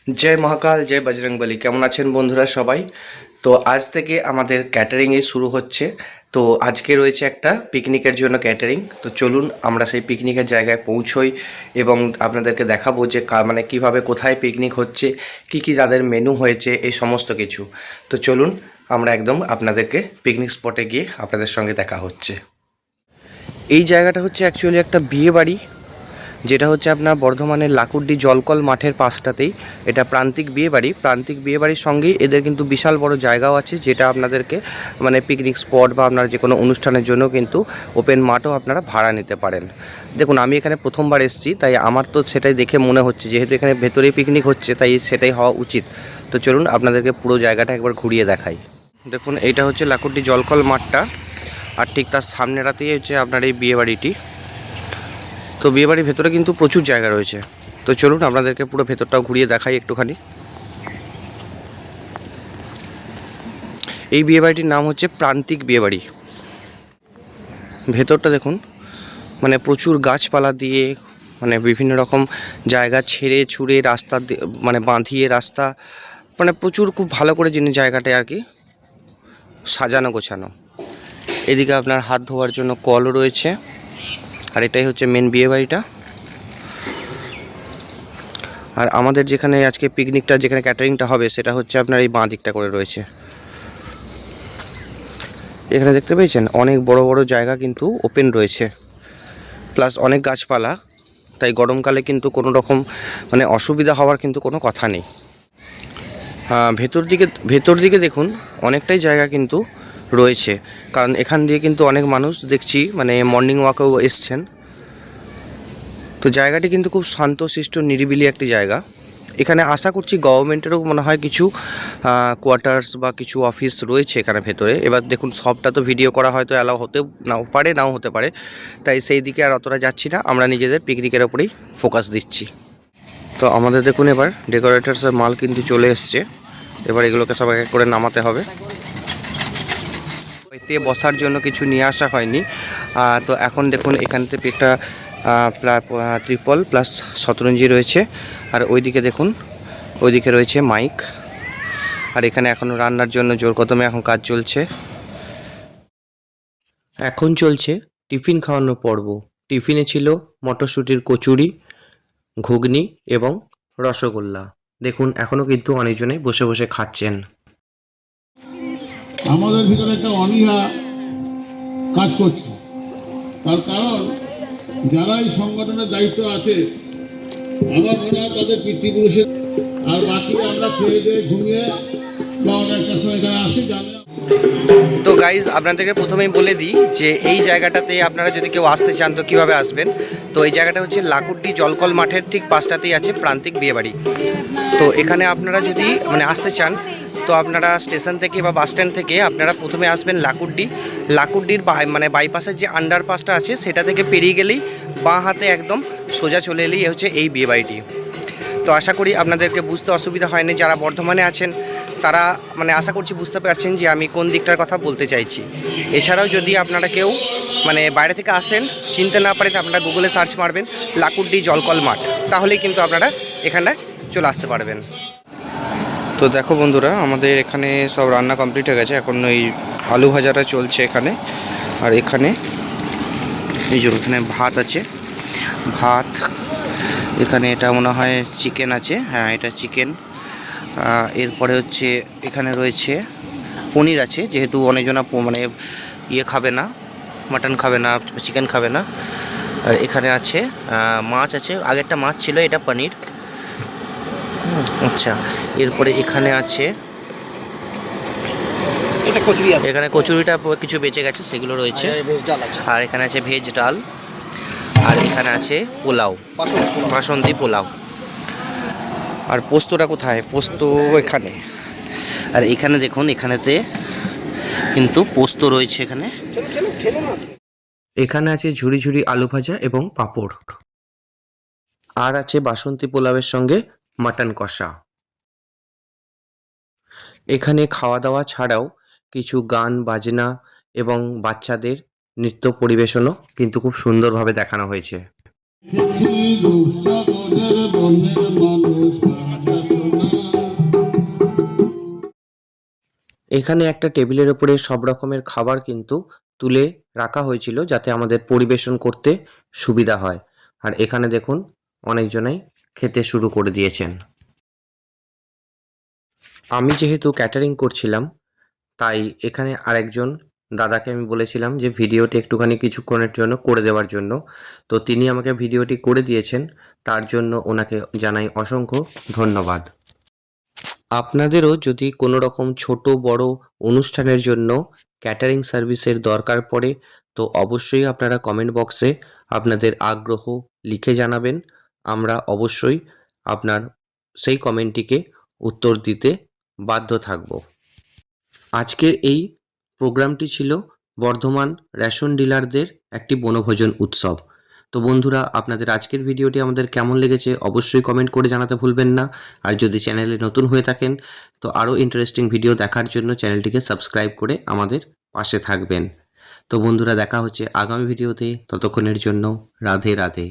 जय महाकाल जय बजरंगबली। केमन आছেন বন্ধুরা সবাই? তো আজ থেকে আমাদের ক্যাটারিং এ শুরু হচ্ছে। তো আজকে রয়েছে একটা পিকনিকের জন্য ক্যাটারিং। তো চলুন আমরা সেই পিকনিকের জায়গায় পৌঁছই এবং আপনাদেরকে দেখাবো যে মানে কিভাবে কোথায় পিকনিক হচ্ছে, কি কি তাদের মেনু হয়েছে, এই সমস্ত কিছু। তো চলুন আমরা একদম আপনাদেরকে পিকনিক স্পটে গিয়ে আপনাদের সঙ্গে দেখা হচ্ছে। এই জায়গাটা হচ্ছে অ্যাকচুয়ালি একটা বিয়ে বাড়ি, যেটা হচ্ছে আপনার বর্ধমানের লাকুড্ডি জলকল মাঠের পাশটাতেই। এটা প্রান্তিক বিয়েবাড়ির সঙ্গেই এদের কিন্তু বিশাল বড় জায়গাও আছে, যেটা আপনাদেরকে মানে পিকনিক স্পট বা আপনার যে কোনো অনুষ্ঠানের জন্য কিন্তু ওপেন মাঠও আপনারা ভাড়া নিতে পারেন। দেখুন আমি এখানে প্রথমবার এসেছি, তাই আমার তো সেটাই দেখে মনে হচ্ছে যেহেতু এখানে ভেতরেই পিকনিক হচ্ছে তাই সেটাই হওয়া উচিত। তো চলুন আপনাদেরকে পুরো জায়গাটা একবার ঘুরিয়ে দেখাই। দেখুন এইটা হচ্ছে লাকুড্ডি জলকল মাঠটা, আর ঠিক তার সামনেটাতেই হচ্ছে আপনার এই বিয়েবাড়িটি। তো বিয়েবাড়ির ভেতরে কিন্তু প্রচুর জায়গা রয়েছে। তো চলুন আপনাদেরকে পুরো ভেতরটাও ঘুরিয়ে দেখাই একটুখানি। এই বিয়েবাড়িটির নাম হচ্ছে প্রান্তিক বিয়েবাড়ি। ভেতরটা দেখুন, মানে প্রচুর গাছপালা দিয়ে মানে বিভিন্ন রকম জায়গা ছেড়ে ছুঁড়ে রাস্তা মানে বাঁধিয়ে রাস্তা, মানে প্রচুর খুব ভালো করে জায়গাটায় আর কি সাজানো গোছানো। এদিকে আপনার হাত ধোয়ার জন্য কলও রয়েছে, আর এটাই হচ্ছে মেন বিয়েবাড়িটা। আর আমাদের যেখানে আজকে পিকনিকটা যেখানে ক্যাটারিংটা হবে সেটা হচ্ছে আপনার এই বাঁ দিকটা করে রয়েছে। এখানে দেখতে পেয়েছেন অনেক বড় বড় জায়গা কিন্তু ওপেন রয়েছে, প্লাস অনেক গাছপালা, তাই গরমকালে কিন্তু কোনো রকম মানে অসুবিধা হওয়ার কিন্তু কোনো কথা নেই। ভেতর দিকে দেখুন অনেকটাই জায়গা কিন্তু রয়েছে, কারণ এখান দিয়ে কিন্তু অনেক মানুষ দেখছি মানে মর্নিং ওয়াকেও এসছেন। তো জায়গাটি কিন্তু খুব শান্তশিষ্ট নিরিবিলি একটি জায়গা। এখানে আশা করছি গভর্নমেন্টেরও মনে হয় কিছু কোয়ার্টার্স বা কিছু অফিস রয়েছে এখানে ভেতরে। এবার দেখুন সবটা তো ভিডিও করা হয়তো অ্যালাউ হতে নাও হতে পারে, তাই সেই দিকে আর অতটা যাচ্ছি না, আমরা নিজেদের পিকনিকের ওপরেই ফোকাস দিচ্ছি। তো আমাদের দেখুন এবার ডেকোরেটার্সের মাল কিন্তু চলে এসছে, এবার এগুলোকে সব এক এক করে নামাতে হবে। এতে বসার জন্য কিছু নিয়ে আসা হয়নি। তো এখন দেখুন এখান থেকে একটা ত্রিপল প্লাস শতরঞ্জি রয়েছে, আর ওইদিকে দেখুন ওইদিকে রয়েছে মাইক। আর এখানে এখনও রান্নার জন্য জোর কদমে এখন কাজ চলছে। এখন চলছে টিফিন খাওয়ানোর পর্ব। টিফিনে ছিল মটরশুঁটির কচুরি, ঘুগনি এবং রসগোল্লা। দেখুন এখনও কিন্তু অনেকজনেই বসে বসে খাচ্ছেন। আমাদের ভিতরে একটা অনীহা কাজ করছে, তার কারণ যারা এই সংগঠনের দায়িত্ব আছে আমার মনে হয় তাদের পিতৃপুরুষের, আর বাকি আমরা খেয়ে দিয়ে ঘুমিয়ে বা অনেকটা সময় এখানে আসি জানে। তো গাইজ আপনাদেরকে প্রথমেই বলে দিই যে এই জায়গাটাতে আপনারা যদি কেউ আসতে চান তো কীভাবে আসবেন। তো এই জায়গাটা হচ্ছে লাকুড্ডি জলকল মাঠের ঠিক পাশটাতেই আছে প্রান্তিক বিয়েবাড়ি। তো এখানে আপনারা যদি মানে আসতে চান তো আপনারা স্টেশন থেকে বা বাস স্ট্যান্ড থেকে আপনারা প্রথমে আসবেন লাকুড্ডির মানে বাইপাসের যে আন্ডারপাসটা আছে সেটা থেকে পেরিয়ে গেলেই বাঁ হাতে একদম সোজা চলে এলেই হচ্ছে এই বিয়েবাড়িটি। তো আশা করি আপনাদেরকে বুঝতে অসুবিধা হয়নি। যারা বর্ধমানে আছেন তারা মানে আশা করছি বুঝতে পারছেন যে আমি কোন দিকটার কথা বলতে চাইছি। এছাড়াও যদি আপনারা কেউ মানে বাইরে থেকে আসেন চিনতে না পারেন, আপনারা গুগলে সার্চ মারবেন লাকুড্ডি জলকল মাঠ, তাহলেই কিন্তু আপনারা এখানে চলে আসতে পারবেন। তো দেখো বন্ধুরা আমাদের এখানে সব রান্না কমপ্লিট হয়ে গেছে, এখন ওই আলু ভাজাটা চলছে এখানে। আর এখানে এই যে এখানে ভাত আছে, ভাত এখানে এটা মনে হয় চিকেন আছে, হ্যাঁ এটা চিকেন। এরপরে হচ্ছে এখানে রয়েছে পনির আছে, যেহেতু অনেকজনা মানে খাবে না, মাটন খাবে না, চিকেন খাবে না। আর এখানে আছে মাছ আছে, আগেরটা মাছ ছিল, এটা পনির। আচ্ছা এরপরে এখানে আছে এখানে কচুরিটা কিছু বেঁচে গেছে সেগুলো রয়েছে, আর এখানে আছে ভেজ ডাল, আর এখানে আছে পোলাও, বাসন্তী পোলাও। আর পোস্তটা কোথায়? পোস্ত এখানে। আর এখানে দেখুন এখানেতে কিন্তু পোস্ত রয়েছে। এখানে আছে ঝুরি ঝুরি আলু ভাজা এবং পাঁপড়, আর আছে বাসন্তী পোলাওয়ের সঙ্গে মাটন কষা। এখানে খাওয়া দাওয়া ছাড়াও কিছু গান বাজনা এবং বাচ্চাদের নৃত্য পরিবেশনও কিন্তু খুব সুন্দরভাবে দেখানো হয়েছে। এখানে একটা টেবিলের উপরে সব রকমের খাবার কিন্তু তুলে রাখা হয়েছিল যাতে আমাদের পরিবেশন করতে সুবিধা হয়। আর এখানে দেখুন অনেকজনাই খেতে শুরু করে দিয়েছেন। আমি যেহেতু ক্যাটারিং করছিলাম তাই এখানে আরেকজন দাদাকে আমি বলেছিলাম যে ভিডিওটি একটুখানি কিছুক্ষণের জন্য করে দেওয়ার জন্য। তো তিনি আমাকে ভিডিওটি করে দিয়েছেন, তার জন্য ওনাকে জানাই অসংখ্য ধন্যবাদ। আপনাদেরও যদি কোনো রকম ছোট বড় অনুষ্ঠানের জন্য ক্যাটারিং সার্ভিসের দরকার পড়ে তো অবশ্যই আপনারা কমেন্ট বক্সে আপনাদের আগ্রহ লিখে জানাবেন। আমরা অবশ্যই আপনার সেই কমেন্টটিকে উত্তর দিতে বাধ্য থাকব। আজকের এই প্রোগ্রামটি ছিল বর্ধমান রেশন ডিলারদের একটি বনভোজন উৎসব। তো বন্ধুরা, আপনাদের আজকের ভিডিওটি আমাদের কেমন লেগেছে অবশ্যই কমেন্ট করে জানাতে ভুলবেন না। আর যদি চ্যানেলে নতুন হয়ে থাকেন তো আরও ইন্টারেস্টিং ভিডিও দেখার জন্য চ্যানেলটিকে সাবস্ক্রাইব করে আমাদের পাশে থাকবেন। তো বন্ধুরা, দেখা হচ্ছে আগামী ভিডিওতে। ততক্ষণের জন্য রাধে রাধে।